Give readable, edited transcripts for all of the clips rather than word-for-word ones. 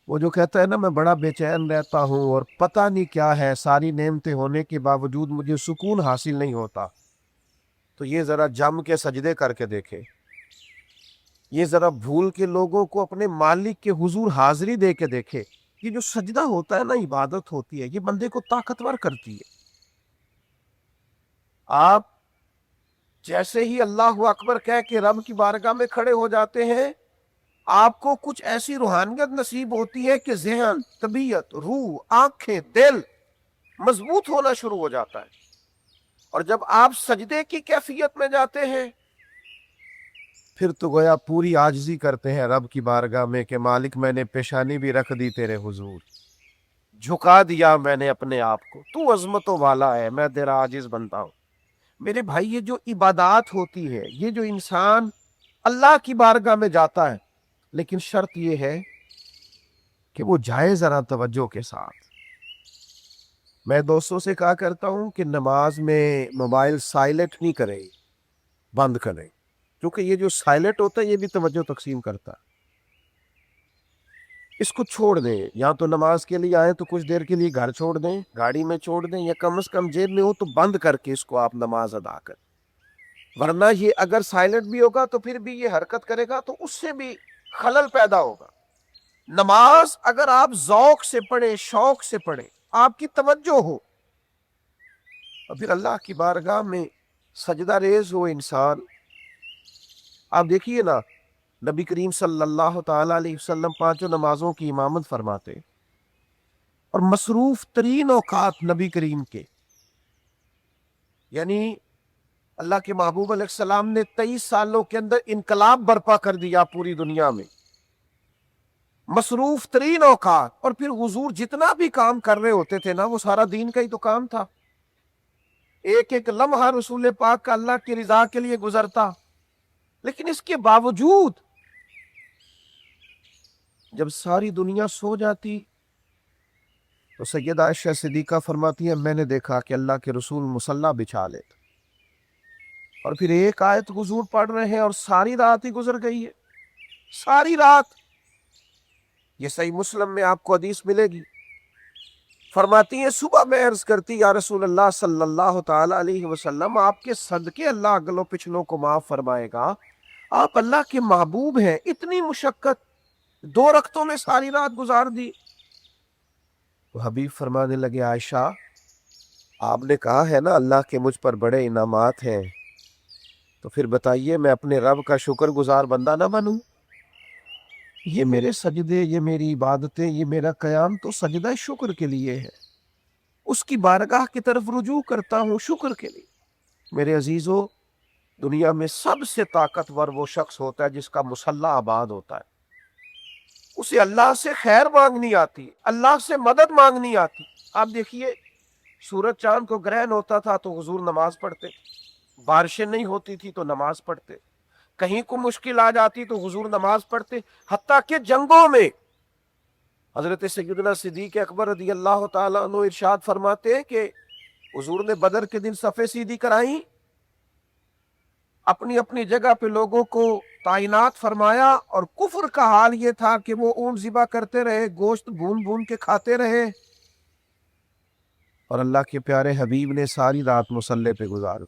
وہ جو کہتا ہے نا میں بڑا بے چین رہتا ہوں اور پتہ نہیں کیا ہے، ساری نعمتیں ہونے کے باوجود مجھے سکون حاصل نہیں ہوتا، تو یہ ذرا جم کے سجدے کر کے دیکھے، یہ ذرا بھول کے لوگوں کو اپنے مالک کے حضور حاضری دے کے دیکھے۔ یہ جو سجدہ ہوتا ہے نا، عبادت ہوتی ہے، یہ بندے کو طاقتور کرتی ہے۔ آپ جیسے ہی اللہ اکبر کہہ کے رب کی بارگاہ میں کھڑے ہو جاتے ہیں، آپ کو کچھ ایسی روحانیت نصیب ہوتی ہے کہ ذہن، طبیعت، روح، آنکھیں، دل مضبوط ہونا شروع ہو جاتا ہے۔ اور جب آپ سجدے کی کیفیت میں جاتے ہیں، پھر تو گویا پوری عاجزی کرتے ہیں رب کی بارگاہ میں کہ مالک میں نے پیشانی بھی رکھ دی تیرے حضور، جھکا دیا میں نے اپنے آپ کو، تو عظمتوں والا ہے، میں تیرا عاجز بنتا ہوں۔ میرے بھائی، یہ جو عبادات ہوتی ہے، یہ جو انسان اللہ کی بارگاہ میں جاتا ہے، لیکن شرط یہ ہے کہ وہ جائے ذرا توجہ کے ساتھ۔ میں دوستوں سے کہا کرتا ہوں کہ نماز میں موبائل سائلنٹ نہیں کریں، بند کریں، کیونکہ یہ جو سائلنٹ ہوتا ہے یہ بھی توجہ تقسیم کرتا ہے۔ اس کو چھوڑ دیں، یا تو نماز کے لیے آئیں تو کچھ دیر کے لیے گھر چھوڑ دیں، گاڑی میں چھوڑ دیں، یا کم از کم جیب میں ہو تو بند کر کے اس کو آپ نماز ادا کریں۔ ورنہ یہ اگر سائلنٹ بھی ہوگا تو پھر بھی یہ حرکت کرے گا تو اس سے بھی خلل پیدا ہوگا۔ نماز اگر آپ ذوق سے پڑھیں، شوق سے پڑھیں، آپ کی توجہ ہو، اور پھر اللہ کی بارگاہ میں سجدہ ریز ہو انسان۔ آپ دیکھیے نا، نبی کریم صلی اللہ تعالی علیہ وسلم پانچوں نمازوں کی امامت فرماتے، اور مصروف ترین اوقات نبی کریم کے، یعنی اللہ کے محبوب علیہ السلام نے 23 سالوں کے اندر انقلاب برپا کر دیا پوری دنیا میں، مصروف ترین اوقات، اور پھر حضور جتنا بھی کام کر رہے ہوتے تھے نا وہ سارا دین کا ہی تو کام تھا۔ ایک ایک لمحہ رسول پاک کا اللہ کی رضا کے لیے گزرتا، لیکن اس کے باوجود جب ساری دنیا سو جاتی تو سیدہ عائشہ صدیقہ فرماتی ہے میں نے دیکھا کہ اللہ کے رسول مصلی بچھا لیتے، اور پھر ایک آیت حضور پڑھ رہے ہیں اور ساری رات ہی گزر گئی ہے، ساری رات۔ یہ صحیح مسلم میں آپ کو حدیث ملے گی، فرماتی ہیں صبح میں عرض کرتی یا رسول اللہ صلی اللہ تعالی علیہ وسلم، آپ کے صدقے اللہ اگلوں پچھلوں کو معاف فرمائے گا، آپ اللہ کے محبوب ہیں، اتنی مشقت 2 رکعتوں میں ساری رات گزار دی۔ تو حبیب فرمانے لگے عائشہ، آپ نے کہا ہے نا اللہ کے مجھ پر بڑے انعامات ہیں، تو پھر بتائیے میں اپنے رب کا شکر گزار بندہ نہ بنوں؟ یہ میرے سجدے، یہ میری عبادتیں، یہ میرا قیام تو سجدہ شکر کے لیے ہے، اس کی بارگاہ کی طرف رجوع کرتا ہوں شکر کے لیے۔ میرے عزیزو، دنیا میں سب سے طاقتور وہ شخص ہوتا ہے جس کا مسلح آباد ہوتا ہے، اسے اللہ سے خیر مانگنی آتی، اللہ سے مدد مانگنی آتی۔ آپ دیکھیے، سورج چاند کو گرہن ہوتا تھا تو حضور نماز پڑھتے، بارشیں نہیں ہوتی تھی تو نماز پڑھتے، کہیں کو مشکل آ جاتی تو حضور نماز پڑھتے، حتیٰ کہ جنگوں میں حضرت سیدنا صدیق اکبر رضی اللہ تعالیٰ عنہ ارشاد فرماتے ہیں کہ حضور نے بدر کے دن صفیں سیدھی کرائیں، اپنی اپنی جگہ پہ لوگوں کو تعینات فرمایا، اور کفر کا حال یہ تھا کہ وہ اونٹ ذبح کرتے رہے، گوشت بھون بھون کے کھاتے رہے، اور اللہ کے پیارے حبیب نے ساری رات مصلی پہ گزار،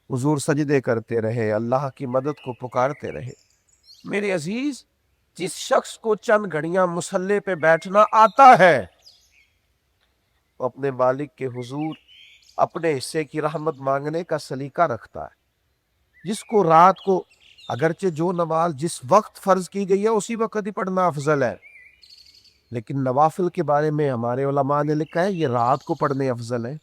حضور سجدے کرتے رہے، اللہ کی مدد کو پکارتے رہے۔ میرے عزیز، جس شخص کو چند گھڑیاں مصلی پہ بیٹھنا آتا ہے وہ اپنے مالک کے حضور اپنے حصے کی رحمت مانگنے کا سلیقہ رکھتا ہے۔ جس کو رات کو، اگرچہ جو نماز جس وقت فرض کی گئی ہے اسی وقت ہی پڑھنا افضل ہے، لیکن نوافل کے بارے میں ہمارے علماء نے لکھا ہے یہ رات کو پڑھنے افضل ہے۔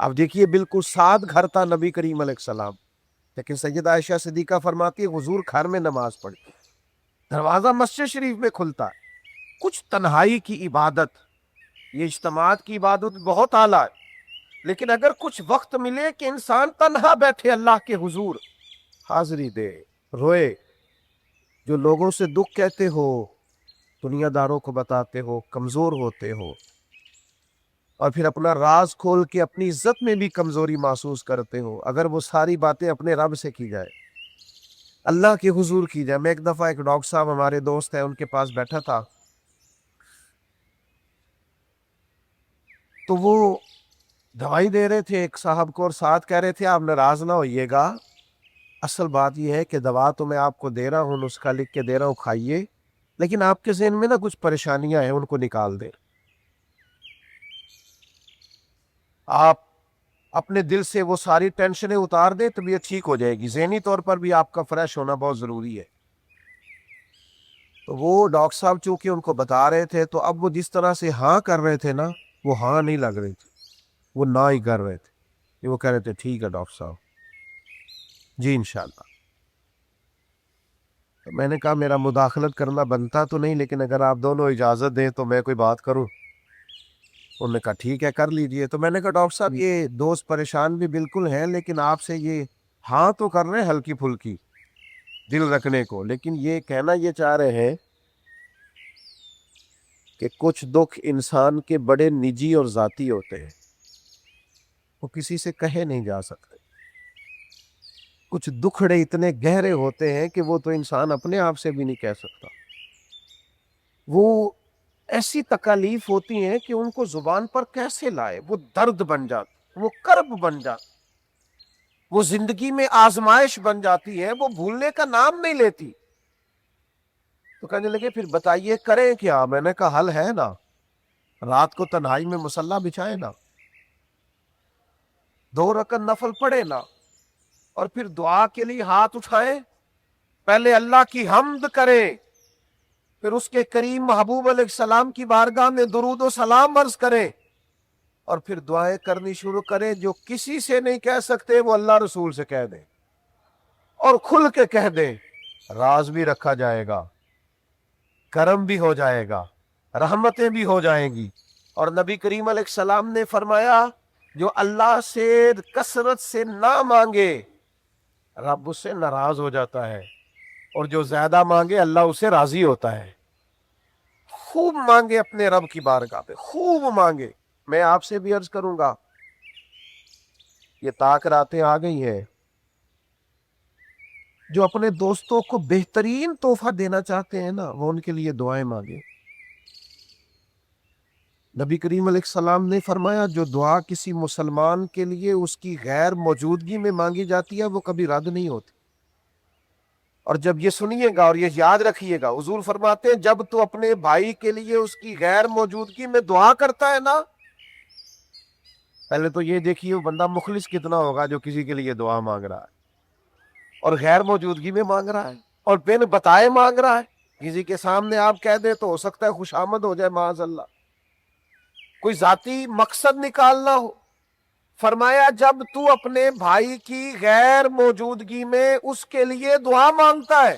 اب دیکھیے، بالکل ساتھ گھر تھا نبی کریم علیہ السلام، لیکن سیدہ عائشہ صدیقہ فرماتی ہے حضور گھر میں نماز پڑھتے، دروازہ مسجد شریف میں کھلتا ہے۔ کچھ تنہائی کی عبادت، یہ اجتماعات کی عبادت بہت اعلیٰ ہے، لیکن اگر کچھ وقت ملے کہ انسان تنہا بیٹھے اللہ کے حضور حاضری دے، روئے، جو لوگوں سے دکھ کہتے ہو، دنیا داروں کو بتاتے ہو، کمزور ہوتے ہو، اور پھر اپنا راز کھول کے اپنی عزت میں بھی کمزوری محسوس کرتے ہو، اگر وہ ساری باتیں اپنے رب سے کی جائے اللہ کے حضور کی جائے. میں ایک دفعہ ایک ڈاکٹر صاحب ہمارے دوست ہیں ان کے پاس بیٹھا تھا, تو وہ دوائی دے رہے تھے ایک صاحب کو اور ساتھ کہہ رہے تھے آپ ناراض نہ ہوئیے گا, اصل بات یہ ہے کہ دوا تو میں آپ کو دے رہا ہوں, نسخہ لکھ کے دے رہا ہوں, کھائیے, لیکن آپ کے ذہن میں نا کچھ پریشانیاں ہیں ان کو نکال دیں. آپ اپنے دل سے وہ ساری ٹینشنیں اتار دیں, طبیعت ٹھیک ہو جائے گی. ذہنی طور پر بھی آپ کا فریش ہونا بہت ضروری ہے. تو وہ ڈاکٹر صاحب چونکہ ان کو بتا رہے تھے, تو اب وہ جس طرح سے ہاں کر رہے تھے نا, وہ ہاں نہیں لگ رہی تھی, وہ نہ ہی کر رہے تھے. وہ کہہ رہے تھے ٹھیک ہے ڈاکٹر صاحب, جی انشاءاللہ. تو میں نے کہا میرا مداخلت کرنا بنتا تو نہیں, لیکن اگر آپ دونوں اجازت دیں تو میں کوئی بات کروں. انہوں نے کہا ٹھیک ہے کر لیجئے. تو میں نے کہا ڈاکٹر صاحب یہ دوست پریشان بھی بالکل ہیں, لیکن آپ سے یہ ہاں تو کر رہے ہیں ہلکی پھلکی دل رکھنے کو, لیکن یہ کہنا یہ چاہ رہے ہیں کہ کچھ دکھ انسان کے بڑے نجی اور ذاتی ہوتے ہیں, وہ کسی سے کہے نہیں جا سکتے. کچھ دکھڑے اتنے گہرے ہوتے ہیں کہ وہ تو انسان اپنے آپ سے بھی نہیں کہہ سکتا. وہ ایسی تکالیف ہوتی ہیں کہ ان کو زبان پر کیسے لائے. وہ درد بن جاتا, وہ کرب بن جاتا, وہ زندگی میں آزمائش بن جاتی ہے, وہ بھولنے کا نام نہیں لیتی. تو کہنے لگے پھر بتائیے کریں کیا. میں نے کہا حل ہے نا, رات کو تنہائی میں مصلی بچھائے نا, 2 رکعت نفل پڑھے نا, اور پھر دعا کے لیے ہاتھ اٹھائیں, پہلے اللہ کی حمد کریں, پھر اس کے کریم محبوب علیہ السلام کی بارگاہ میں درود و سلام عرض کریں, اور پھر دعائیں کرنی شروع کریں. جو کسی سے نہیں کہہ سکتے وہ اللہ رسول سے کہہ دیں, اور کھل کے کہہ دیں. راز بھی رکھا جائے گا, کرم بھی ہو جائے گا, رحمتیں بھی ہو جائیں گی. اور نبی کریم علیہ السلام نے فرمایا جو اللہ سے کثرت سے نہ مانگے رب اس سے ناراض ہو جاتا ہے, اور جو زیادہ مانگے اللہ اس سے راضی ہوتا ہے. خوب مانگے اپنے رب کی بارگاہ پہ, خوب مانگے. میں آپ سے بھی عرض کروں گا, یہ طاق راتیں آ گئی ہیں, جو اپنے دوستوں کو بہترین تحفہ دینا چاہتے ہیں نا, وہ ان کے لیے دعائیں مانگے. نبی کریم علیہ السلام نے فرمایا جو دعا کسی مسلمان کے لیے اس کی غیر موجودگی میں مانگی جاتی ہے وہ کبھی رد نہیں ہوتی. اور جب یہ سنیے گا اور یہ یاد رکھیے گا, حضور فرماتے ہیں جب تو اپنے بھائی کے لیے اس کی غیر موجودگی میں دعا کرتا ہے نا, پہلے تو یہ دیکھیے وہ بندہ مخلص کتنا ہوگا جو کسی کے لیے دعا مانگ رہا ہے اور غیر موجودگی میں مانگ رہا ہے, اور بن بتائے مانگ رہا ہے. کسی کے سامنے آپ کہہ دیں تو ہو سکتا ہے خوشامد ہو جائے معاذ اللہ, کوئی ذاتی مقصد نکالنا ہو. فرمایا جب تو اپنے بھائی کی غیر موجودگی میں اس کے لیے دعا مانگتا ہے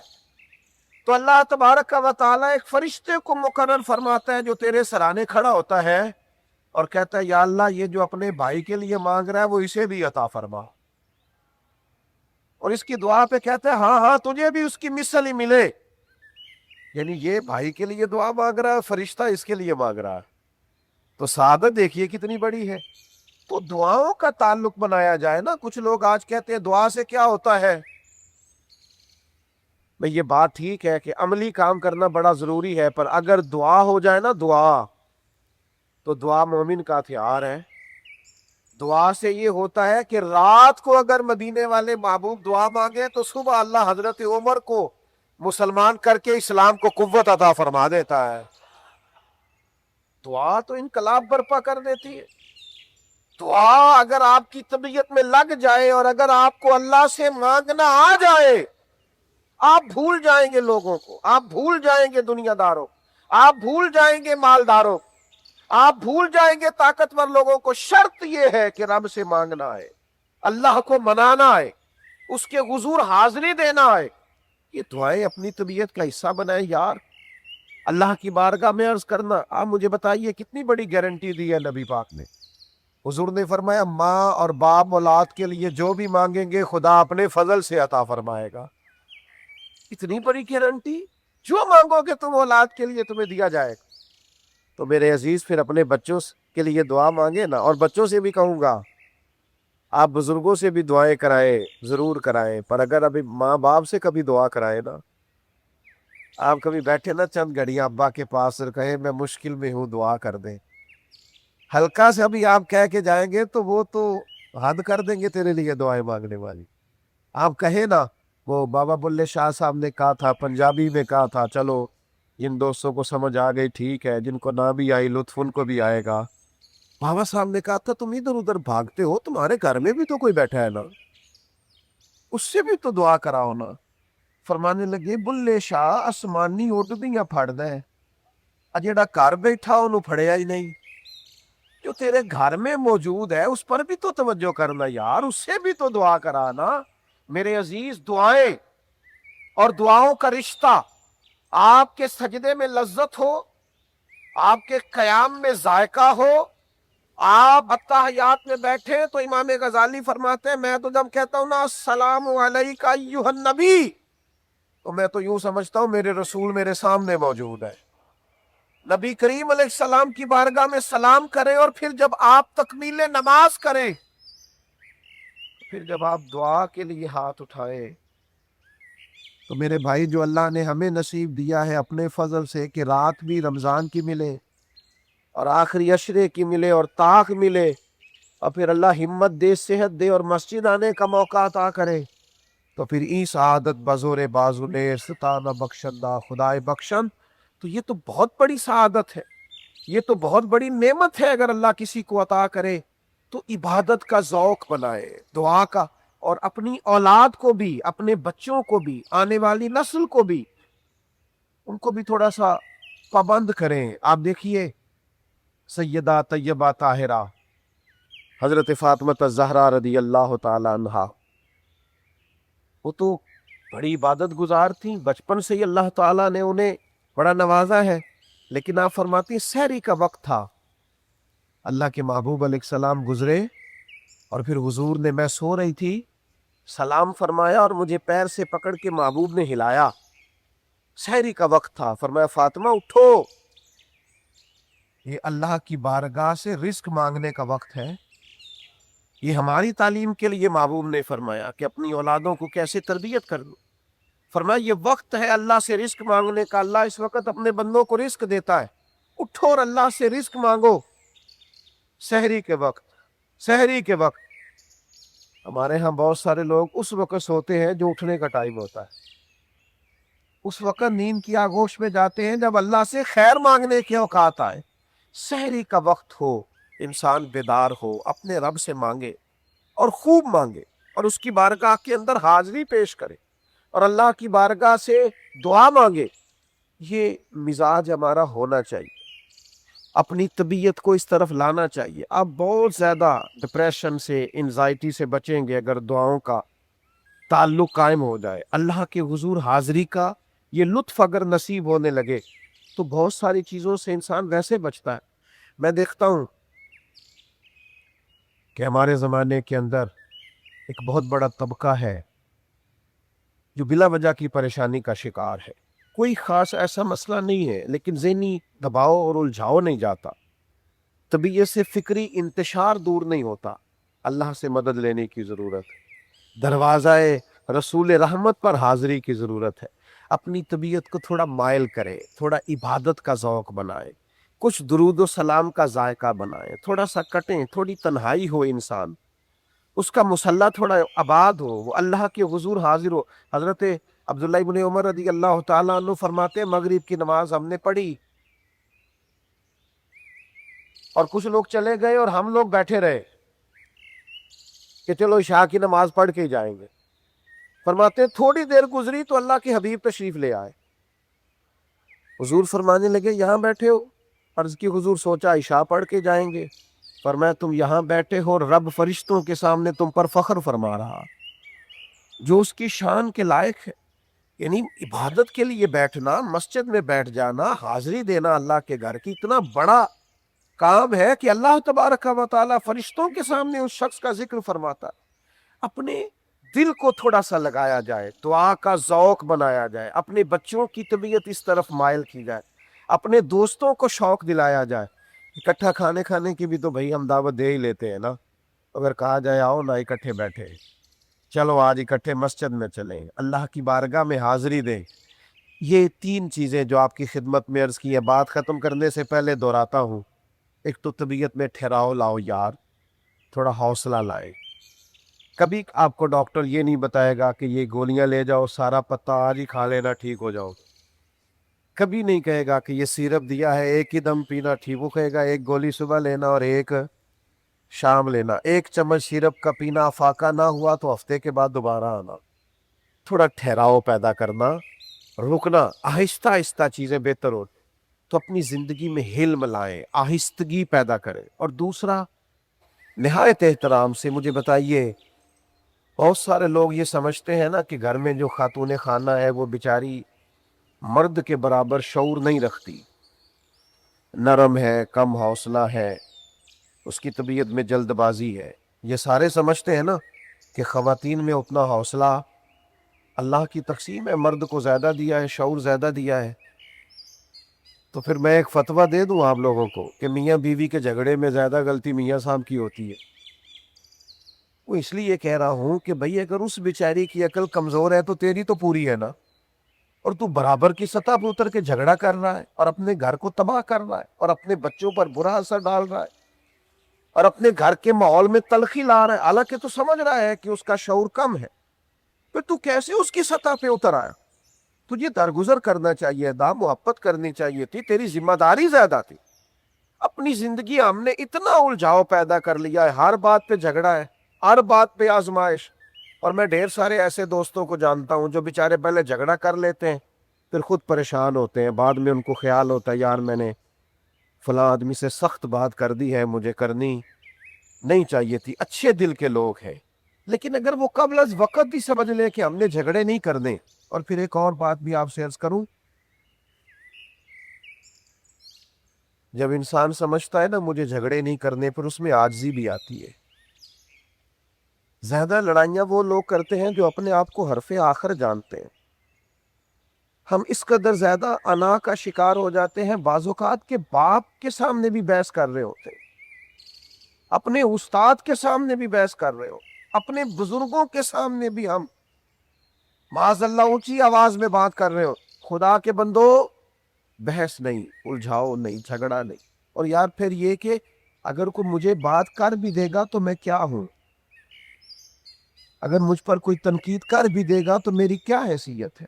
تو اللہ تبارک و تعالیٰ ایک فرشتے کو مقرر فرماتا ہے جو تیرے سرانے کھڑا ہوتا ہے اور کہتا ہے یا اللہ یہ جو اپنے بھائی کے لیے مانگ رہا ہے وہ اسے بھی عطا فرما, اور اس کی دعا پہ کہتا ہے ہاں ہاں تجھے بھی اس کی مثل ہی ملے. یعنی یہ بھائی کے لیے دعا مانگ رہا ہے, فرشتہ اس کے لیے مانگ رہا ہے, تو سعادت دیکھیے کتنی بڑی ہے. تو دعاؤں کا تعلق بنایا جائے نا. کچھ لوگ آج کہتے ہیں دعا سے کیا ہوتا ہے. بھئی یہ بات ٹھیک ہے کہ عملی کام کرنا بڑا ضروری ہے, پر اگر دعا ہو جائے نا دعا, تو دعا مومن کا ہتھیار ہے. دعا سے یہ ہوتا ہے کہ رات کو اگر مدینے والے محبوب دعا مانگے تو صبح اللہ حضرت عمر کو مسلمان کر کے اسلام کو قوت عطا فرما دیتا ہے. دعا تو انقلاب برپا کر دیتی ہے. دعا اگر آپ کی طبیعت میں لگ جائے اور اگر آپ کو اللہ سے مانگنا آ جائے, آپ بھول جائیں گے لوگوں کو, آپ بھول جائیں گے دنیا داروں, آپ بھول جائیں گے مالداروں, آپ بھول جائیں گے طاقتور لوگوں کو. شرط یہ ہے کہ رب سے مانگنا ہے, اللہ کو منانا ہے, اس کے حضور حاضری دینا ہے. یہ دعائیں اپنی طبیعت کا حصہ بنائیں یار. اللہ کی بارگاہ میں عرض کرنا, آپ مجھے بتائیے کتنی بڑی گارنٹی دی ہے نبی پاک نے. حضور نے فرمایا ماں اور باپ اولاد کے لیے جو بھی مانگیں گے خدا اپنے فضل سے عطا فرمائے گا. اتنی بڑی گارنٹی, جو مانگو گے تم اولاد کے لیے تمہیں دیا جائے گا. تو میرے عزیز پھر اپنے بچوں کے لیے دعا مانگے نا. اور بچوں سے بھی کہوں گا آپ بزرگوں سے بھی دعائیں کرائیں، ضرور کرائیں، پر اگر ابھی ماں باپ سے کبھی دعا کرائیں نا، آپ کبھی بیٹھے نا چند گھڑیاں ابا کے پاس اور کہیں میں مشکل میں ہوں دعا کر دیں، ہلکا سے ابھی آپ کہہ کے جائیں گے تو وہ تو حد کر دیں گے تیرے لیے دعائیں مانگنے والی. آپ کہیں نا، وہ بابا بلے شاہ صاحب نے کہا تھا، پنجابی میں کہا تھا، چلو جن دوستوں کو سمجھ آ گئی ٹھیک ہے، جن کو نہ بھی آئی لطف ان کو بھی آئے گا. بابا صاحب نے کہا تھا تم ادھر ادھر بھاگتے ہو، تمہارے گھر میں بھی تو کوئی بیٹھا ہے نا، اس سے بھی تو دعا کراؤ نا. فرمانے لگے بلے شاہ آسمانی اڈدیاں پھڑدا ہے، جیڑا گھر بیٹھا انہوں پھڑیا ہی نہیں. جو تیرے گھر میں موجود ہے اس پر بھی تو توجہ کرنا یار، اس سے بھی تو دعا کرانا. میرے عزیز، دعائیں اور دعاؤں کا رشتہ آپ کے سجدے میں لذت ہو، آپ کے قیام میں ذائقہ ہو. آپ اتحیات میں بیٹھے تو امام غزالی فرماتے ہیں میں تو جب کہتا ہوں نا السلام علیکہ ایھا النبی، تو میں تو یوں سمجھتا ہوں میرے رسول میرے سامنے موجود ہے. نبی کریم علیہ السلام کی بارگاہ میں سلام کریں، اور پھر جب آپ تکمیل نماز کریں، پھر جب آپ دعا کے لیے ہاتھ اٹھائیں، تو میرے بھائی جو اللہ نے ہمیں نصیب دیا ہے اپنے فضل سے کہ رات بھی رمضان کی ملے اور آخری عشرے کی ملے اور طاق ملے، اور پھر اللہ ہمت دے، صحت دے اور مسجد آنے کا موقع عطا کرے، تو پھر ای سعادت بزور بازو لے ستانہ بخشندہ خدائے بخشن. تو یہ تو بہت بڑی سعادت ہے، یہ تو بہت بڑی نعمت ہے. اگر اللہ کسی کو عطا کرے تو عبادت کا ذوق بنائے، دعا کا، اور اپنی اولاد کو بھی، اپنے بچوں کو بھی، آنے والی نسل کو بھی، ان کو بھی تھوڑا سا پابند کریں. آپ دیکھیے سیدہ طیبہ طاہرہ حضرت فاطمہ الزہرا رضی اللہ تعالی عنہا، وہ تو بڑی عبادت گزار تھیں، بچپن سے ہی اللہ تعالیٰ نے انہیں بڑا نوازا ہے. لیکن آپ فرماتی ہیں سحری کا وقت تھا، اللہ کے محبوب علیہ السلام گزرے، اور پھر حضور نے، میں سو رہی تھی، سلام فرمایا اور مجھے پیر سے پکڑ کے محبوب نے ہلایا. سحری کا وقت تھا، فرمایا فاطمہ اٹھو، یہ اللہ کی بارگاہ سے رزق مانگنے کا وقت ہے. یہ ہماری تعلیم کے لیے محبوب نے فرمایا کہ اپنی اولادوں کو کیسے تربیت کر لو. فرمایا یہ وقت ہے اللہ سے رزق مانگنے کا، اللہ اس وقت اپنے بندوں کو رزق دیتا ہے، اٹھو اور اللہ سے رزق مانگو. سحری کے وقت، سحری کے وقت. ہمارے ہاں بہت سارے لوگ اس وقت سوتے ہیں جو اٹھنے کا ٹائم ہوتا ہے، اس وقت نیند کی آغوش میں جاتے ہیں جب اللہ سے خیر مانگنے کے اوقات آئے. سحری کا وقت ہو، انسان بیدار ہو، اپنے رب سے مانگے اور خوب مانگے، اور اس کی بارگاہ کے اندر حاضری پیش کرے اور اللہ کی بارگاہ سے دعا مانگے. یہ مزاج ہمارا ہونا چاہیے، اپنی طبیعت کو اس طرف لانا چاہیے. آپ بہت زیادہ ڈپریشن سے، انزائٹی سے بچیں گے اگر دعاؤں کا تعلق قائم ہو جائے. اللہ کے حضور حاضری کا یہ لطف اگر نصیب ہونے لگے تو بہت ساری چیزوں سے انسان ویسے بچتا ہے. میں دیکھتا ہوں کہ ہمارے زمانے کے اندر ایک بہت بڑا طبقہ ہے جو بلا وجہ کی پریشانی کا شکار ہے. کوئی خاص ایسا مسئلہ نہیں ہے، لیکن ذہنی دباؤ اور الجھاؤ نہیں جاتا، طبیعت سے فکری انتشار دور نہیں ہوتا. اللہ سے مدد لینے کی ضرورت ہے، دروازہ رسول رحمت پر حاضری کی ضرورت ہے. اپنی طبیعت کو تھوڑا مائل کرے، تھوڑا عبادت کا ذوق بنائے، کچھ درود و سلام کا ذائقہ بنائے، تھوڑا سا کٹیں، تھوڑی تنہائی ہو، انسان اس کا مصلح تھوڑا آباد ہو، وہ اللہ کے حضور حاضر ہو. حضرت عبداللہ ابن عمر رضی اللہ تعالیٰ عنہ فرماتے ہیں مغرب کی نماز ہم نے پڑھی اور کچھ لوگ چلے گئے اور ہم لوگ بیٹھے رہے کہ چلو عشاء کی نماز پڑھ کے جائیں گے. فرماتے ہیں تھوڑی دیر گزری تو اللہ کے حبیب تشریف لے آئے. حضور فرمانے لگے یہاں بیٹھے ہو؟ عرض کی حضور سوچا عشاء پڑھ کے جائیں گے. فرمایا تم یہاں بیٹھے ہو، رب فرشتوں کے سامنے تم پر فخر فرما رہا جو اس کی شان کے لائق ہے. یعنی عبادت کے لیے بیٹھنا، مسجد میں بیٹھ جانا، حاضری دینا اللہ کے گھر کی اتنا بڑا کام ہے کہ اللہ تبارک و تعالیٰ فرشتوں کے سامنے اس شخص کا ذکر فرماتا. اپنے دل کو تھوڑا سا لگایا جائے، دعا کا ذوق بنایا جائے، اپنے بچوں کی طبیعت اس طرف مائل کی جائے، اپنے دوستوں کو شوق دلایا جائے. اکٹھا کھانے کی بھی تو بھائی ہم دعوت دے ہی لیتے ہیں نا، اگر کہا جائے آؤ نا اکٹھے بیٹھے، چلو آج اکٹھے مسجد میں چلیں، اللہ کی بارگاہ میں حاضری دیں، یہ تین چیزیں جو آپ کی خدمت میں عرض کی ہے، بات ختم کرنے سے پہلے دہراتا ہوں۔ ایک تو طبیعت میں ٹھہراؤ لاؤ یار، تھوڑا حوصلہ لائے۔ کبھی آپ کو ڈاکٹر یہ نہیں بتائے گا کہ یہ گولیاں لے جاؤ، سارا پتا آج ہی کھا لینا ٹھیک ہو جاؤ۔ کبھی نہیں کہے گا کہ یہ سیرپ دیا ہے ایک ہی دم پینا ٹھیک، وہ کہے گا ایک گولی صبح لینا اور ایک شام لینا، ایک چمچ سیرپ کا پینا، فاقہ نہ ہوا تو ہفتے کے بعد دوبارہ آنا۔ تھوڑا ٹھہراؤ پیدا کرنا، رکنا، آہستہ آہستہ چیزیں بہتر ہو تو اپنی زندگی میں حلم لائیں، آہستگی پیدا کریں۔ اور دوسرا، نہایت احترام سے مجھے بتائیے، بہت سارے لوگ یہ سمجھتے ہیں نا کہ گھر میں جو خاتون خانہ ہے وہ بیچاری مرد کے برابر شعور نہیں رکھتی، نرم ہے، کم حوصلہ ہے، اس کی طبیعت میں جلد بازی ہے۔ یہ سارے سمجھتے ہیں نا کہ خواتین میں اتنا حوصلہ اللہ کی تقسیم ہے، مرد کو زیادہ دیا ہے، شعور زیادہ دیا ہے۔ تو پھر میں ایک فتویٰ دے دوں آپ لوگوں کو کہ میاں بیوی کے جھگڑے میں زیادہ غلطی میاں صاحب کی ہوتی ہے۔ وہ اس لیے کہہ رہا ہوں کہ بھئی اگر اس بیچاری کی عقل کمزور ہے تو تیری تو پوری ہے نا، اور تو برابر کی سطح پر اتر کے جھگڑا کر رہا ہے اور اپنے گھر کو تباہ کر رہا ہے اور اپنے بچوں پر برا اثر ڈال رہا ہے اور اپنے گھر کے ماحول میں تلخی لا رہا ہے، حالانکہ تو سمجھ رہا ہے کہ اس کا شعور کم ہے، پھر تو کیسے اس کی سطح پہ اتر آیا؟ تجھے درگزر کرنا چاہیے تھا، محبت کرنی چاہیے تھی، تیری ذمہ داری زیادہ تھی۔ اپنی زندگی ہم نے اتنا الجھاؤ پیدا کر لیا ہے، ہر بات پہ جھگڑا ہے، ہر بات پہ آزمائش۔ اور میں ڈھیر سارے ایسے دوستوں کو جانتا ہوں جو بیچارے پہلے جھگڑا کر لیتے ہیں، پھر خود پریشان ہوتے ہیں، بعد میں ان کو خیال ہوتا ہے یار میں نے فلاں آدمی سے سخت بات کر دی ہے، مجھے کرنی نہیں چاہیے تھی۔ اچھے دل کے لوگ ہیں، لیکن اگر وہ قبل از وقت بھی سمجھ لیں کہ ہم نے جھگڑے نہیں کرنے۔ اور پھر ایک اور بات بھی آپ سے عرض کروں، جب انسان سمجھتا ہے نا مجھے جھگڑے نہیں کرنے، پھر اس میں عاجزی بھی آتی ہے۔ زیادہ لڑائیاں وہ لوگ کرتے ہیں جو اپنے آپ کو حرف آخر جانتے ہیں۔ ہم اس قدر زیادہ انا کا شکار ہو جاتے ہیں، بعض اوقات کے باپ کے سامنے بھی بحث کر رہے ہوتے ہیں، اپنے استاد کے سامنے بھی بحث کر رہے ہو، اپنے بزرگوں کے سامنے بھی ہم معاذ اللہ اونچی آواز میں بات کر رہے ہو۔ خدا کے بندو، بحث نہیں، الجھاؤ نہیں، جھگڑا نہیں۔ اور یار پھر یہ کہ اگر کوئی مجھے بات کر بھی دے گا تو میں کیا ہوں؟ اگر مجھ پر کوئی تنقید کر بھی دے گا تو میری کیا حیثیت ہے؟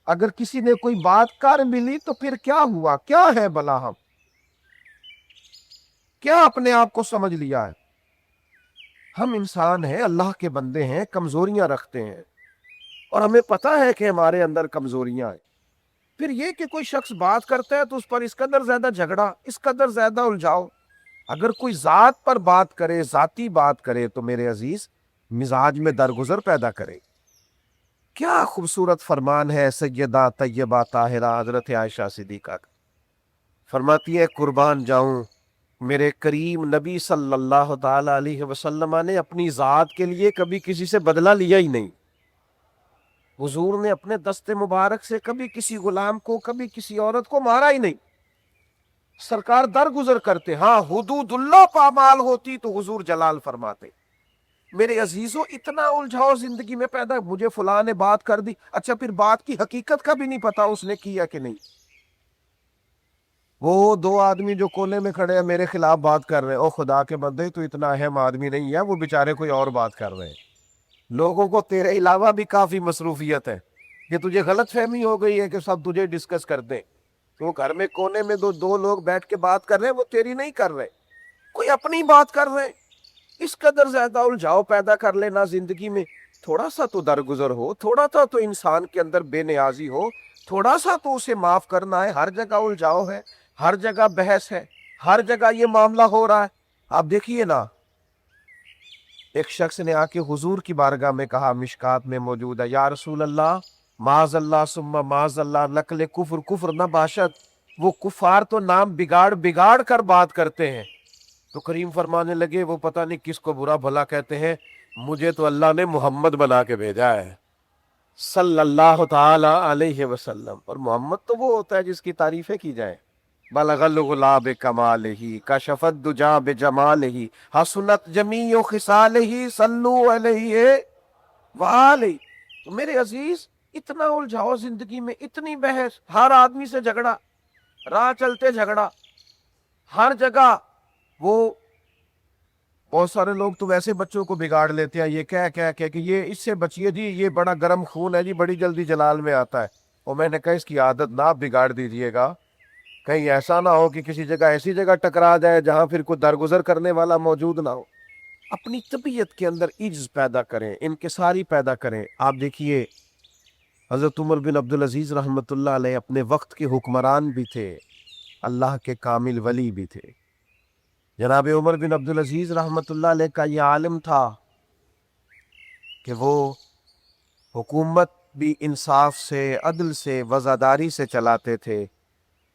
اگر کسی نے کوئی بات کر بھی لی تو پھر کیا ہوا؟ کیا ہے بلا؟ ہم کیا اپنے آپ کو سمجھ لیا ہے؟ ہم انسان ہیں، اللہ کے بندے ہیں، کمزوریاں رکھتے ہیں، اور ہمیں پتہ ہے کہ ہمارے اندر کمزوریاں ہیں۔ پھر یہ کہ کوئی شخص بات کرتا ہے تو اس پر اس قدر زیادہ جھگڑا، اس قدر زیادہ الجھاؤ۔ اگر کوئی ذات پر بات کرے، ذاتی بات کرے، تو میرے عزیز مزاج میں درگزر پیدا کرے۔ کیا خوبصورت فرمان ہے سیدہ طیبہ طاہرہ حضرت عائشہ صدیقہ کا، فرماتی ہے قربان جاؤں میرے کریم نبی صلی اللہ تعالی علیہ وسلم نے اپنی ذات کے لیے کبھی کسی سے بدلہ لیا ہی نہیں۔ حضور نے اپنے دست مبارک سے کبھی کسی غلام کو، کبھی کسی عورت کو مارا ہی نہیں۔ سرکار درگزر کرتے، ہاں حدود اللہ پامال ہوتی تو حضور جلال فرماتے۔ میرے عزیزوں، اتنا الجھاؤ زندگی میں پیدا، مجھے فلاں نے بات کر دی، اچھا پھر بات کی حقیقت کا بھی نہیں پتا اس نے کیا کہ نہیں۔ وہ دو آدمی جو کونے میں کھڑے ہیں میرے خلاف بات کر رہے ہیں، او خدا کے بندے تو اتنا اہم آدمی نہیں ہے، وہ بیچارے کوئی اور بات کر رہے ہیں۔ لوگوں کو تیرے علاوہ بھی کافی مصروفیت ہے، کہ تجھے غلط فہمی ہو گئی ہے کہ سب تجھے ڈسکس کرتے ہیں۔ تو گھر میں کونے میں دو لوگ بیٹھ کے بات کر رہے ہیں، وہ تیری نہیں کر رہے، کوئی اپنی بات کر رہے ہیں۔ اس قدر زیادہ الجھاؤ پیدا کر لینا زندگی میں، تھوڑا سا تو درگزر ہو، تھوڑا سا تو انسان کے اندر بے نیازی ہو، تھوڑا سا تو اسے معاف کرنا ہے۔ ہر جگہ الجھاؤ ہے، ہر جگہ بحث ہے، ہر جگہ یہ معاملہ ہو رہا ہے۔ آپ دیکھیے نا، ایک شخص نے آ کے حضور کی بارگاہ میں کہا، مشکات میں موجود ہے، یا رسول اللہ معاذ اللہ ثم معاذ اللہ نقل کفر کفر نہ باشد، وہ کفار تو نام بگاڑ بگاڑ کر بات کرتے ہیں۔ تو کریم فرمانے لگے، وہ پتہ نہیں کس کو برا بھلا کہتے ہیں، مجھے تو اللہ نے محمد بنا کے بھیجا ہے صلی اللہ تعالی علیہ وسلم۔ اور محمد تو وہ ہوتا ہے جس کی تعریفیں کی جائیں، بلغ الغلا بکمالہ کشف الدجا بجمالہ حسنت جمیع خصالہ صلو علیہ وآلہ۔ تو میرے عزیز اتنا الجھاؤ زندگی میں، اتنی بحث، ہر آدمی سے جھگڑا، راہ چلتے جھگڑا، ہر جگہ وہ بہت سارے لوگ تو ویسے بچوں کو بگاڑ لیتے ہیں، یہ کہہ کہ یہ اس سے بچیے جی، یہ بڑا گرم خون ہے جی، بڑی جلدی جلال میں آتا ہے۔ اور میں نے کہا اس کی عادت نہ بگاڑ دیجئے گا، کہیں ایسا نہ ہو کہ کسی جگہ ایسی جگہ ٹکرا جائے جہاں پھر کوئی درگزر کرنے والا موجود نہ ہو۔ اپنی طبیعت کے اندر عجز پیدا کریں، انکساری پیدا کریں۔ آپ دیکھیے حضرت عمر بن عبدالعزیز رحمۃ اللہ علیہ اپنے وقت کے حکمران بھی تھے، اللہ کے کامل ولی بھی تھے۔ جناب عمر بن عبدالعزیز رحمۃ اللہ علیہ کا یہ عالم تھا کہ وہ حکومت بھی انصاف سے، عدل سے، وزاداری سے چلاتے تھے،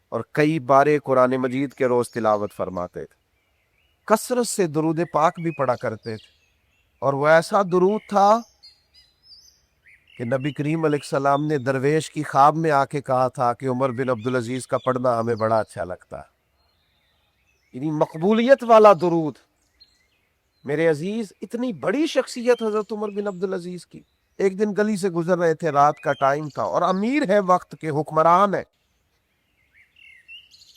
اور کئی بارے قرآن مجید کے روز تلاوت فرماتے تھے، کثرت سے درود پاک بھی پڑھا کرتے تھے۔ اور وہ ایسا درود تھا کہ نبی کریم علیہ السلام نے درویش کی خواب میں آ کے کہا تھا کہ عمر بن عبدالعزیز کا پڑھنا ہمیں بڑا اچھا لگتا ہے۔ یعنی مقبولیت والا درود۔ میرے عزیز اتنی بڑی شخصیت حضرت عمر بن عبدالعزیز کی، ایک دن گلی سے گزر رہے تھے، رات کا ٹائم تھا، اور امیر ہے، وقت کے حکمران ہے،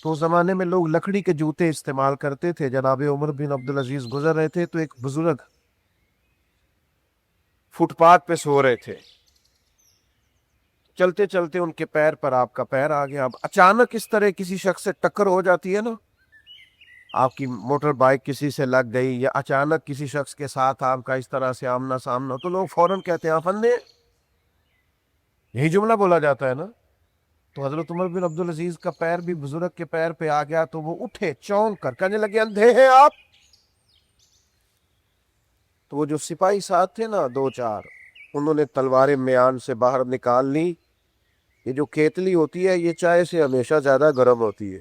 تو اس زمانے میں لوگ لکڑی کے جوتے استعمال کرتے تھے۔ جناب عمر بن عبدالعزیز گزر رہے تھے تو ایک بزرگ فٹ پاتھ پہ سو رہے تھے، چلتے چلتے ان کے پیر پر آپ کا پیر آ گیا۔ اب اچانک اس طرح کسی شخص سے ٹکر ہو جاتی ہے نا، آپ کی موٹر بائک کسی سے لگ گئی، یا اچانک کسی شخص کے ساتھ آپ کا اس طرح سے آمنا سامنا، تو لوگ فوراً کہتے ہیں آفندے، یہی جملہ بولا جاتا ہے نا۔ تو حضرت عمر بن عبدالعزیز کا پیر بھی بزرگ کے پیر پہ آ گیا، تو وہ اٹھے چونک کر، کہنے لگے اندھے ہیں آپ؟ تو وہ جو سپاہی ساتھ تھے نا، دو چار، انہوں نے تلواریں میان سے باہر نکال لی۔ یہ جو کیتلی ہوتی ہے یہ چائے سے ہمیشہ زیادہ گرم ہوتی ہے،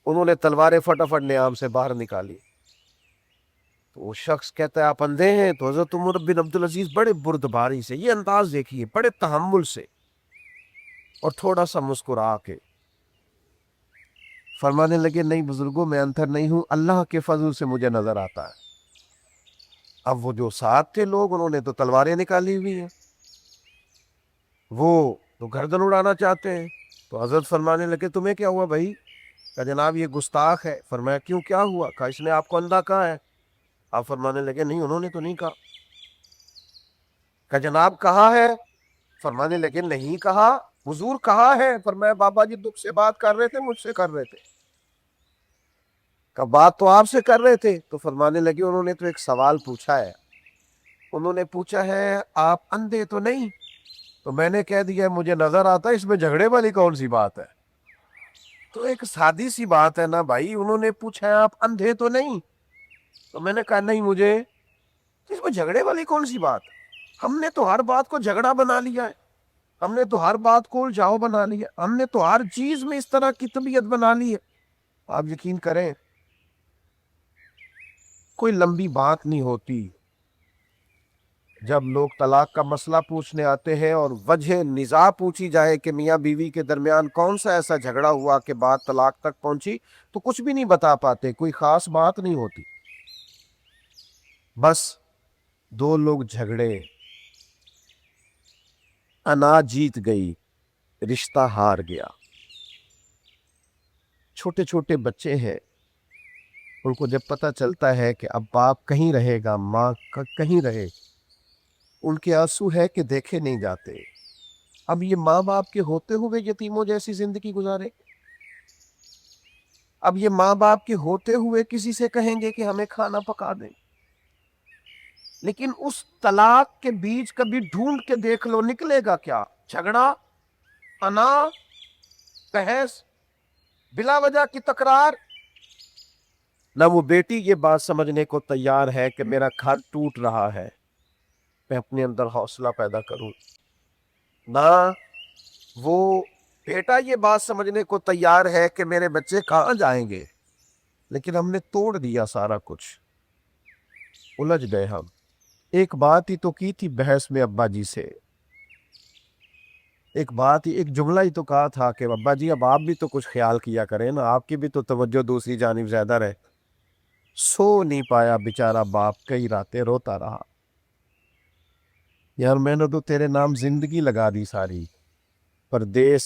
انہوں نے تلواریں فٹافٹ نیام سے باہر نکالی۔ تو وہ شخص کہتا ہے آپ اندھے ہیں؟ تو حضرت عمر بن عبدالعزیز بڑے بردباری سے، یہ انداز دیکھیے، بڑے تحمل سے اور تھوڑا سا مسکرا کے فرمانے لگے نہیں بزرگوں، میں اندھر نہیں ہوں، اللہ کے فضل سے مجھے نظر آتا ہے۔ اب وہ جو ساتھ تھے لوگ، انہوں نے تو تلواریں نکالی ہوئی ہیں، وہ تو گردن اڑانا چاہتے ہیں۔ تو حضرت فرمانے لگے تمہیں کیا ہوا بھائی؟ کہ جناب یہ گستاخ ہے۔ فرمایا کیوں، کیا ہوا؟ کہا اس نے آپ کو اندھا کہا ہے۔ آپ فرمانے لگے نہیں، انہوں نے تو نہیں کہا۔ کہ جناب کہا ہے؟ فرمانے لگے نہیں کہا، حضور کہا ہے۔ فرمایا بابا جی دکھ سے بات کر رہے تھے، مجھ سے کر رہے تھے؟ کہ بات تو آپ سے کر رہے تھے۔ تو فرمانے لگے انہوں نے تو ایک سوال پوچھا ہے، انہوں نے پوچھا ہے آپ اندھے تو نہیں؟ تو میں نے کہہ دیا مجھے نظر آتا ہے، اس میں جھگڑے والی کون سی بات ہے؟ تو ایک سادی سی بات ہے نا بھائی، انہوں نے پوچھا ہے آپ اندھے تو نہیں؟ تو میں نے کہا نہیں مجھے، اس میں جھگڑے والی کون سی بات؟ ہم نے تو ہر بات کو جھگڑا بنا لیا ہے، ہم نے تو ہر بات کو الجھاؤ بنا لیا، ہم نے تو ہر چیز میں اس طرح کی طبیعت بنا لی ہے۔ آپ یقین کریں کوئی لمبی بات نہیں ہوتی جب لوگ طلاق کا مسئلہ پوچھنے آتے ہیں اور وجہ نزاع پوچھی جائے کہ میاں بیوی کے درمیان کون سا ایسا جھگڑا ہوا کہ بات طلاق تک پہنچی، تو کچھ بھی نہیں بتا پاتے، کوئی خاص بات نہیں ہوتی، بس دو لوگ جھگڑے، انا جیت گئی، رشتہ ہار گیا۔ چھوٹے چھوٹے بچے ہیں، ان کو جب پتہ چلتا ہے کہ اب باپ کہیں رہے گا، ماں کہیں رہے، ان کے آنسو ہے کہ دیکھے نہیں جاتے۔ اب یہ ماں باپ کے ہوتے ہوئے یتیموں جیسی زندگی گزارے؟ اب یہ ماں باپ کے ہوتے ہوئے کسی سے کہیں گے کہ ہمیں کھانا پکا دیں؟ لیکن اس طلاق کے بیچ کبھی ڈھونڈ کے دیکھ لو نکلے گا کیا؟ جھگڑا، انا، بحث، بلا وجہ کی تکرار۔ نہ وہ بیٹی یہ بات سمجھنے کو تیار ہے کہ میرا گھر ٹوٹ رہا ہے، میں اپنے اندر حوصلہ پیدا کروں، نہ وہ بیٹا یہ بات سمجھنے کو تیار ہے کہ میرے بچے کہاں جائیں گے۔ لیکن ہم نے توڑ دیا سارا کچھ، الجھ گئے ہم۔ ایک بات ہی تو کی تھی بحث میں ابا جی سے، ایک بات ہی ایک جملہ ہی تو کہا تھا کہ ابا جی اب آپ بھی تو کچھ خیال کیا کریں نا، آپ کی بھی تو توجہ دوسری جانب زیادہ رہے۔ سو نہیں پایا بیچارہ باپ، کئی راتیں روتا رہا، یار میں نے تو تیرے نام زندگی لگا دی ساری، پردیس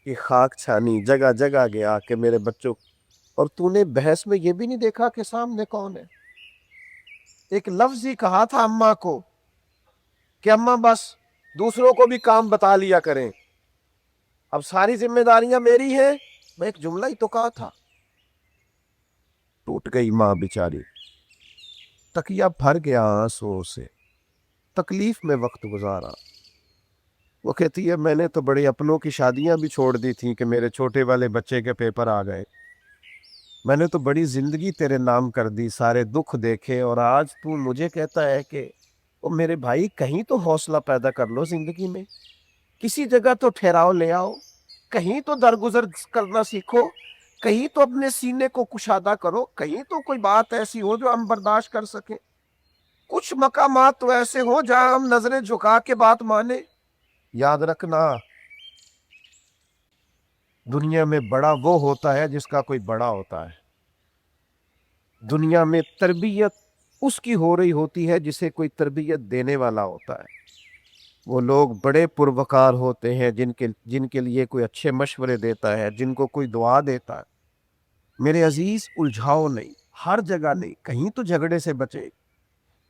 کی خاک چھانی، جگہ جگہ گیا کہ میرے بچوں، اور تو نے بحث میں یہ بھی نہیں دیکھا کہ سامنے کون ہے۔ ایک لفظ ہی کہا تھا اماں کو کہ اماں بس دوسروں کو بھی کام بتا لیا کریں، اب ساری ذمہ داریاں میری ہیں، میں ایک جملہ ہی تو کہا تھا۔ ٹوٹ گئی ماں بیچاری، تکیہ بھر گیا آنسوؤں سے، تکلیف میں وقت گزارا۔ وہ کہتی ہے میں نے تو بڑے اپنوں کی شادیاں بھی چھوڑ دی تھیں کہ میرے چھوٹے والے بچے کے پیپر آ گئے، میں نے تو بڑی زندگی تیرے نام کر دی، سارے دکھ دیکھے، اور آج تو مجھے کہتا ہے کہ او میرے بھائی کہیں تو حوصلہ پیدا کر لو زندگی میں، کسی جگہ تو ٹھہراؤ لے آؤ، کہیں تو درگزر کرنا سیکھو، کہیں تو اپنے سینے کو کشادہ کرو، کہیں تو کوئی بات ایسی ہو جو ہم برداشت کر سکیں، کچھ مقامات تو ایسے ہو جہاں ہم نظریں جھکا کے بات مانیں۔ یاد رکھنا دنیا میں بڑا وہ ہوتا ہے جس کا کوئی بڑا ہوتا ہے، دنیا میں تربیت اس کی ہو رہی ہوتی ہے جسے کوئی تربیت دینے والا ہوتا ہے۔ وہ لوگ بڑے پروقار ہوتے ہیں جن کے لیے کوئی اچھے مشورے دیتا ہے، جن کو کوئی دعا دیتا ہے۔ میرے عزیز الجھاؤ نہیں، ہر جگہ نہیں، کہیں تو جھگڑے سے بچے،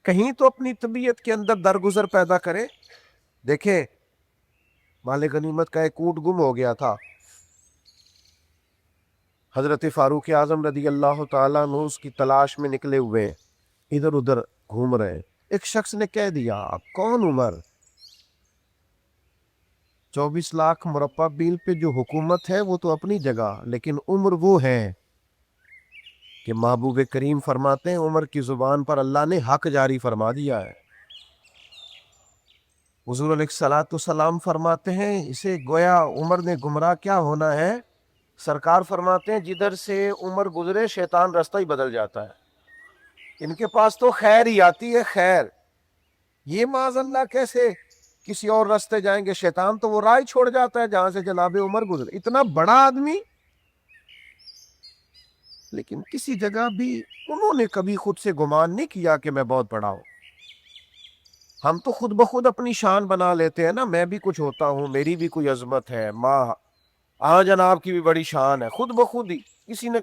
کہیں تو اپنی طبیعت کے اندر درگزر پیدا کرے۔ دیکھیں مال غنیمت کا ایک اونٹ گم ہو گیا تھا، حضرت فاروق اعظم رضی اللہ تعالیٰ عنہ اس کی تلاش میں نکلے ہوئے، ادھر ادھر گھوم رہے، ایک شخص نے کہہ دیا آپ کون عمر، 24 لاکھ مربع میل پہ جو حکومت ہے وہ تو اپنی جگہ، لیکن عمر وہ ہے کہ محبوب کریم فرماتے ہیں عمر کی زبان پر اللہ نے حق جاری فرما دیا ہے۔ حضور علیہ الصلوۃ والسلام فرماتے ہیں اسے گویا عمر نے گمراہ کیا ہونا ہے، سرکار فرماتے ہیں جدھر سے عمر گزرے شیطان راستہ ہی بدل جاتا ہے، ان کے پاس تو خیر ہی آتی ہے، خیر، یہ معاذ اللہ کیسے کسی اور راستے جائیں گے، شیطان تو وہ راہ چھوڑ جاتا ہے جہاں سے جناب عمر گزرے، اتنا بڑا آدمی، لیکن کسی جگہ بھی انہوں نے کبھی خود سے گمان نہیں کیا کہ میں بہت بڑا ہوں۔ ہم تو خود بخود اپنی شان بنا لیتے ہیں نا، میں بھی کچھ ہوتا ہوں، میری بھی کوئی عظمت ہے، ماں جناب کی بھی بڑی شان ہے، خود بخود ہی کسی نے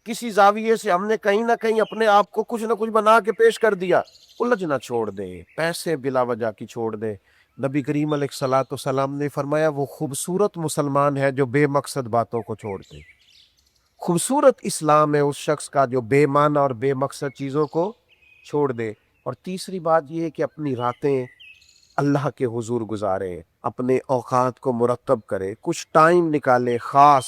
کسی زاویے سے ہم نے کہیں نہ کہیں اپنے آپ کو کچھ نہ کچھ بنا کے پیش کر دیا۔ الجھنا چھوڑ دے، پیسے بلا وجہ کی چھوڑ دے۔ نبی کریم علیہ الصلوۃ والسلام نے فرمایا وہ خوبصورت مسلمان ہے جو بے مقصد باتوں کو چھوڑ دے، خوبصورت اسلام ہے اس شخص کا جو بے معنی اور بے مقصد چیزوں کو چھوڑ دے۔ اور تیسری بات یہ ہے کہ اپنی راتیں اللہ کے حضور گزارے، اپنے اوقات کو مرتب کرے، کچھ ٹائم نکالے، خاص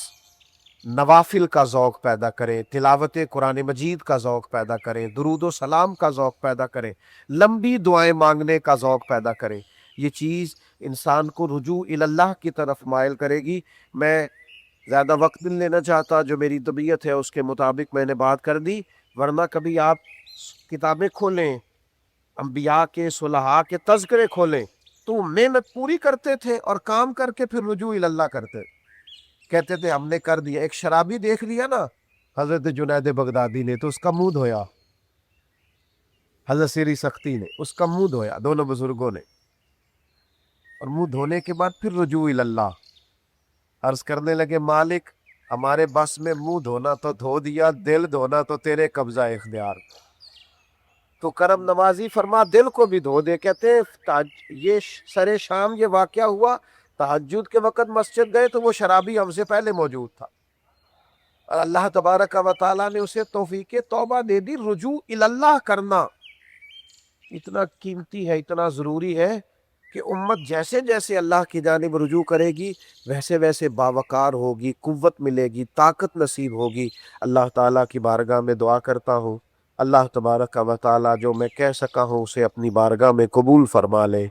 نوافل کا ذوق پیدا کریں، تلاوت قرآن مجید کا ذوق پیدا کریں، درود و سلام کا ذوق پیدا کریں، لمبی دعائیں مانگنے کا ذوق پیدا کریں۔ یہ چیز انسان کو رجوع اللہ کی طرف مائل کرے گی۔ میں زیادہ وقت نہیں لینا چاہتا، جو میری طبیعت ہے اس کے مطابق میں نے بات کر دی، ورنہ کبھی آپ کتابیں کھولیں، انبیاء کے صلحاء کے تذکرے کھولیں تو محنت پوری کرتے تھے اور کام کر کے پھر رجوع اللہ کرتے، کہتے تھے ہم نے کر دیا۔ ایک شرابی دیکھ لیا نا حضرت جنید بغدادی نے تو اس کا منہ دھویا، حضرت سری سختی نے اس کا منہ دھویا، دونوں بزرگوں نے، اور منہ دھونے کے بعد پھر رجوع اللہ، عرض کرنے لگے مالک ہمارے بس میں منہ دھونا تو دھو دیا، دل دھونا تو تیرے قبضہ اختیار، تو کرم نوازی فرما دل کو بھی دھو دے۔ کہتے ہیں یہ سر شام یہ واقعہ ہوا، تہجد کے وقت مسجد گئے تو وہ شرابی ہم سے پہلے موجود تھا، اور اللہ تبارک و تعالیٰ نے اسے توفیق توبہ دے دی۔ رجوع اللہ کرنا اتنا قیمتی ہے، اتنا ضروری ہے کہ امت جیسے جیسے اللہ کی جانب رجوع کرے گی ویسے ویسے باوقار ہوگی، قوت ملے گی، طاقت نصیب ہوگی۔ اللہ تعالیٰ کی بارگاہ میں دعا کرتا ہوں اللہ تبارک و تعالیٰ جو میں کہہ سکا ہوں اسے اپنی بارگاہ میں قبول فرما لے۔